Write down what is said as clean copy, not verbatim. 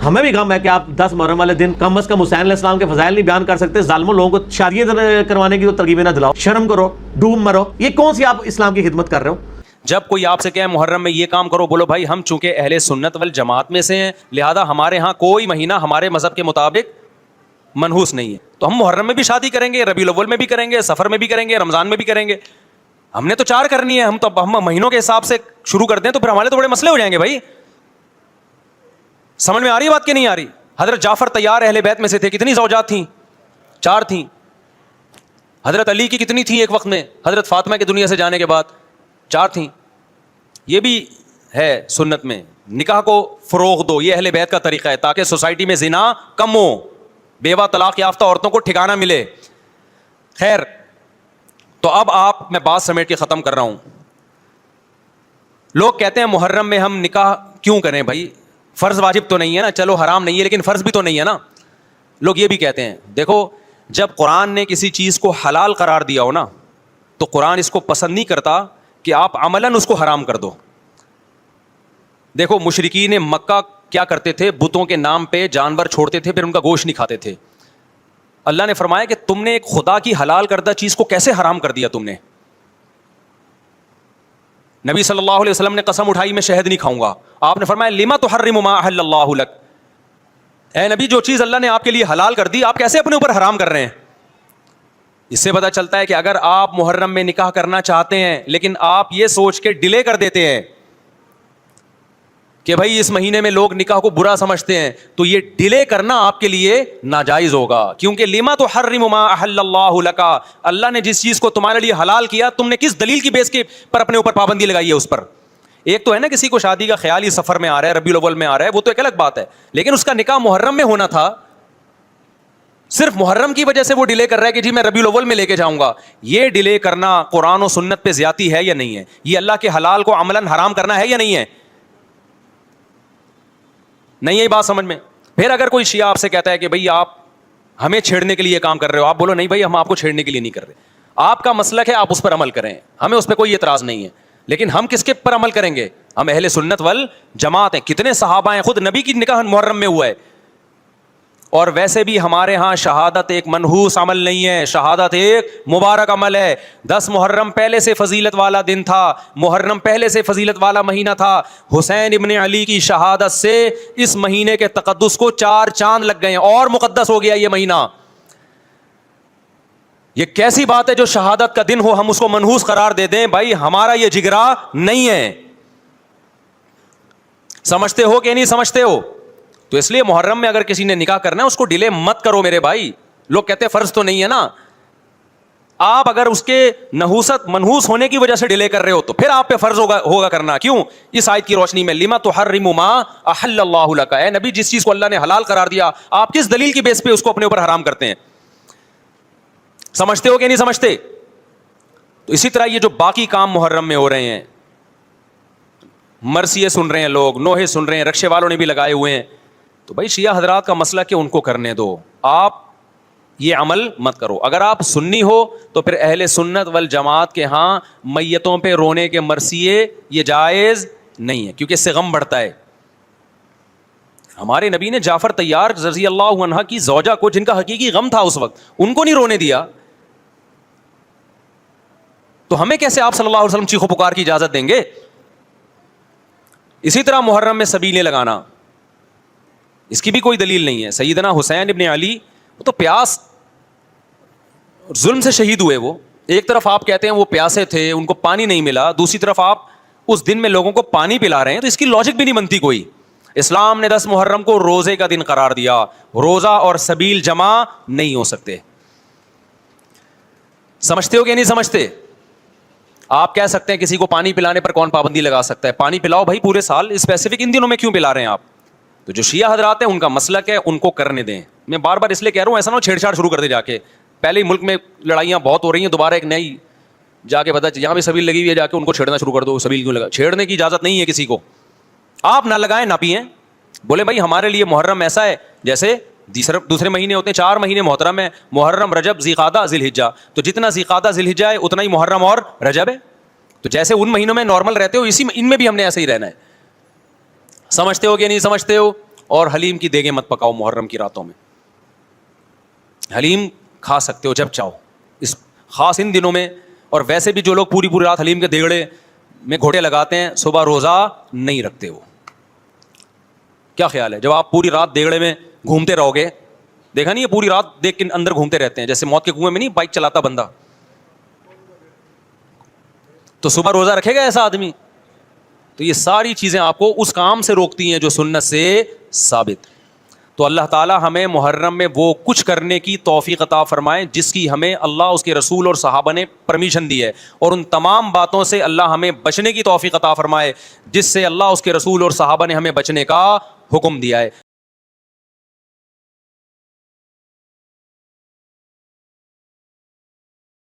ہمیں بھی غم ہے کہ آپ 10 محرم والے دن کم از کم حسین علیہ السلام کے فضائل نہیں بیان کر سکتے. ظالموں لوگوں کو شادیاں کروانے کی تو ترغیبیں نہ دلاؤ. شرم کرو, ڈوب مرو. یہ کون سی آپ اسلام کی خدمت کر رہے ہو؟ جب کوئی آپ سے کہے محرم میں یہ کام کرو, بولو بھائی ہم چونکہ اہل سنت والجماعت میں سے ہیں, لہذا ہمارے ہاں کوئی مہینہ ہمارے مذہب کے مطابق منحوس نہیں ہے, تو ہم محرم میں بھی شادی کریں گے, ربیع الاول میں بھی کریں گے, سفر میں بھی کریں گے, رمضان میں بھی کریں گے. ہم نے تو 4 کرنی ہے, ہم مہینوں کے حساب سے شروع کر دیں تو پھر ہمارے تو بڑے مسئلے ہو جائیں گے بھائی. سمجھ میں آ رہی ہے بات کہ نہیں آ رہی؟ حضرت جعفر طیار اہل بیت میں سے تھے, کتنی زوجات تھیں؟ 4 تھیں. حضرت علی کی کتنی تھیں ایک وقت میں؟ حضرت فاطمہ کی دنیا سے جانے کے بعد 4 تھیں. یہ بھی ہے سنت میں, نکاح کو فروغ دو, یہ اہل بیت کا طریقہ ہے تاکہ سوسائٹی میں زنا کم ہو, بیوہ طلاق یافتہ عورتوں کو ٹھکانہ ملے. خیر, تو اب میں بات سمیٹ کے ختم کر رہا ہوں. لوگ کہتے ہیں محرم میں ہم نکاح کیوں کریں بھائی, فرض واجب تو نہیں ہے نا, چلو حرام نہیں ہے لیکن فرض بھی تو نہیں ہے نا. لوگ یہ بھی کہتے ہیں, دیکھو جب قرآن نے کسی چیز کو حلال قرار دیا ہو نا, تو قرآن اس کو پسند نہیں کرتا کہ آپ عملاً اس کو حرام کر دو. دیکھو مشرکین مکہ کیا کرتے تھے, بتوں کے نام پہ جانور چھوڑتے تھے, پھر ان کا گوشت نہیں کھاتے تھے. اللہ نے فرمایا کہ تم نے ایک خدا کی حلال کردہ چیز کو کیسے حرام کر دیا تم نے. نبی صلی اللہ علیہ وسلم نے قسم اٹھائی میں شہد نہیں کھاؤں گا. آپ نے فرمایا لما تحرم ما احل اللہ لک, اے نبی جو چیز اللہ نے آپ کے لیے حلال کر دی آپ کیسے اپنے اوپر حرام کر رہے ہیں. اس سے پتہ چلتا ہے کہ اگر آپ محرم میں نکاح کرنا چاہتے ہیں لیکن آپ یہ سوچ کے ڈیلے کر دیتے ہیں کہ بھائی اس مہینے میں لوگ نکاح کو برا سمجھتے ہیں, تو یہ ڈیلے کرنا آپ کے لیے ناجائز ہوگا. کیونکہ لما تحرم ما احل اللہ لک, اللہ نے جس چیز کو تمہارے لیے حلال کیا تم نے کس دلیل کی بیس کے پر اپنے اوپر پابندی لگائی ہے اس پر. ایک تو ہے نا کسی کو شادی کا خیال ہی سفر میں آ رہا ہے, ربیع الاول میں آ رہا ہے, وہ تو ایک الگ بات ہے, لیکن اس کا نکاح محرم میں ہونا تھا, صرف محرم کی وجہ سے وہ ڈیلے کر رہا ہے کہ جی میں ربیع الاول میں لے کے جاؤں گا. یہ ڈیلے کرنا قرآن و سنت پہ زیادتی ہے یا نہیں ہے؟ یہ اللہ کے حلال کو عملاً حرام کرنا ہے یا نہیں ہے؟ نہیں ہے بات سمجھ میں؟ پھر اگر کوئی شیعہ آپ سے کہتا ہے کہ بھئی آپ ہمیں چھیڑنے کے لیے کام کر رہے ہو, آپ بولو نہیں بھائی ہم آپ کو چھیڑنے کے لیے نہیں کر رہے, آپ کا مسلک ہے, آپ اس پر عمل کریں, ہمیں اس پہ کوئی اعتراض نہیں ہے. لیکن ہم کس کے پر عمل کریں گے؟ ہم اہل سنت والجماعت ہیں. کتنے صحابہ ہیں, خود نبی کی نکاح محرم میں ہوا ہے. اور ویسے بھی ہمارے ہاں شہادت ایک منحوس عمل نہیں ہے, شہادت ایک مبارک عمل ہے. 10 محرم پہلے سے فضیلت والا دن تھا, محرم پہلے سے فضیلت والا مہینہ تھا. حسین ابن علی کی شہادت سے اس مہینے کے تقدس کو 4 چاند لگ گئے اور مقدس ہو گیا یہ مہینہ. یہ کیسی بات ہے جو شہادت کا دن ہو ہم اس کو منحوس قرار دے دیں؟ بھائی ہمارا یہ جگرا نہیں ہے. سمجھتے ہو کہ نہیں سمجھتے ہو؟ تو اس لیے محرم میں اگر کسی نے نکاح کرنا ہے اس کو ڈیلے مت کرو میرے بھائی. لوگ کہتے ہیں فرض تو نہیں ہے نا, آپ اگر اس کے منحوس ہونے کی وجہ سے ڈیلے کر رہے ہو تو پھر آپ پہ فرض ہوگا کرنا. کیوں؟ اس آیت کی روشنی میں لما تحرم ما احل اللہ لک, اے نبی جس چیز کو اللہ نے حلال قرار دیا آپ کس دلیل کی بیس پہ اس کو اپنے اوپر حرام کرتے ہیں؟ سمجھتے ہو کہ نہیں سمجھتے؟ تو اسی طرح یہ جو باقی کام محرم میں ہو رہے ہیں, مرثیے سن رہے ہیں لوگ, نوحے سن رہے ہیں, رکشے والوں نے بھی لگائے ہوئے ہیں, تو بھائی شیعہ حضرات کا مسئلہ کہ ان کو کرنے دو, آپ یہ عمل مت کرو. اگر آپ سنی ہو تو پھر اہل سنت والجماعت کے ہاں میتوں پہ رونے کے مرثیے یہ جائز نہیں ہے, کیونکہ اس سے غم بڑھتا ہے. ہمارے نبی نے جعفر طیار رضی اللہ عنہ کی زوجہ کو, جن کا حقیقی غم تھا اس وقت, ان کو نہیں رونے دیا, تو ہمیں کیسے آپ صلی اللہ علیہ وسلم چیخو پکار کی اجازت دیں گے؟ اسی طرح محرم میں سبیلیں لگانا, اس کی بھی کوئی دلیل نہیں ہے. سیدنا حسین ابن علی وہ تو پیاس ظلم سے شہید ہوئے. وہ ایک طرف آپ کہتے ہیں وہ پیاسے تھے, ان کو پانی نہیں ملا, دوسری طرف آپ اس دن میں لوگوں کو پانی پلا رہے ہیں, تو اس کی لاجک بھی نہیں بنتی کوئی. اسلام نے 10 محرم کو روزے کا دن قرار دیا, روزہ اور سبیل جمع نہیں ہو سکتے. سمجھتے ہو کہ نہیں سمجھتے؟ آپ کہہ سکتے ہیں کسی کو پانی پلانے پر کون پابندی لگا سکتا ہے؟ پانی پلاؤ بھائی پورے سال, اسپیسیفک ان دنوں میں کیوں پلا رہے ہیں آپ؟ تو جو شیعہ حضرات ہیں ان کا مسلک ہے, ان کو کرنے دیں. میں بار بار اس لیے کہہ رہا ہوں ایسا نہ ہو چھیڑ چھاڑ شروع کر دے جا کے. پہلے ہی ملک میں لڑائیاں بہت ہو رہی ہیں, دوبارہ ایک نئی جا کے پتہ یہاں پہ سبیل لگی ہوئی ہے, جا کے ان کو چھیڑنا شروع کر دو. سبیل کیوں لگا؟ چھیڑنے کی اجازت نہیں ہے کسی کو. آپ نہ لگائیں نہ پئیں, بولے بھائی ہمارے لیے محرم ایسا ہے جیسے دوسرے مہینے ہوتے ہیں. 4 مہینے محترم ہے, محرم, رجب, ذی القعدہ, ذی الحجہ. تو جتنا ذی القعدہ ذی الحجہ ہے اتنا ہی محرم اور رجب ہے. تو جیسے ان مہینوں میں نارمل رہتے ہو, ان میں بھی ہم نے ایسے ہی رہنا ہے. سمجھتے ہو کہ نہیں سمجھتے ہو؟ اور حلیم کی دیگیں مت پکاؤ محرم کی راتوں میں. حلیم کھا سکتے ہو جب چاہو, اس خاص ان دنوں میں. اور ویسے بھی جو لوگ پوری پوری رات حلیم کے دیگڑے میں گھوٹے لگاتے ہیں, صبح روزہ نہیں رکھتے. وہ کیا خیال ہے, جب آپ پوری رات دیگڑے میں گھومتے رہو گے, دیکھا نہیں یہ پوری رات دیکھ کے اندر گھومتے رہتے ہیں, جیسے موت کے کنویں میں نہیں بائک چلاتا بندہ, تو صبح روزہ رکھے گا ایسا آدمی؟ تو یہ ساری چیزیں آپ کو اس کام سے روکتی ہیں جو سنت سے ثابت. تو اللہ تعالیٰ ہمیں محرم میں وہ کچھ کرنے کی توفیق عطا فرمائے جس کی ہمیں اللہ, اس کے رسول اور صحابہ نے پرمیشن دی ہے, اور ان تمام باتوں سے اللہ ہمیں بچنے کی توفیق عطا فرمائے جس سے اللہ, اس کے رسول اور صحابہ نے ہمیں بچنے کا حکم دیا ہے.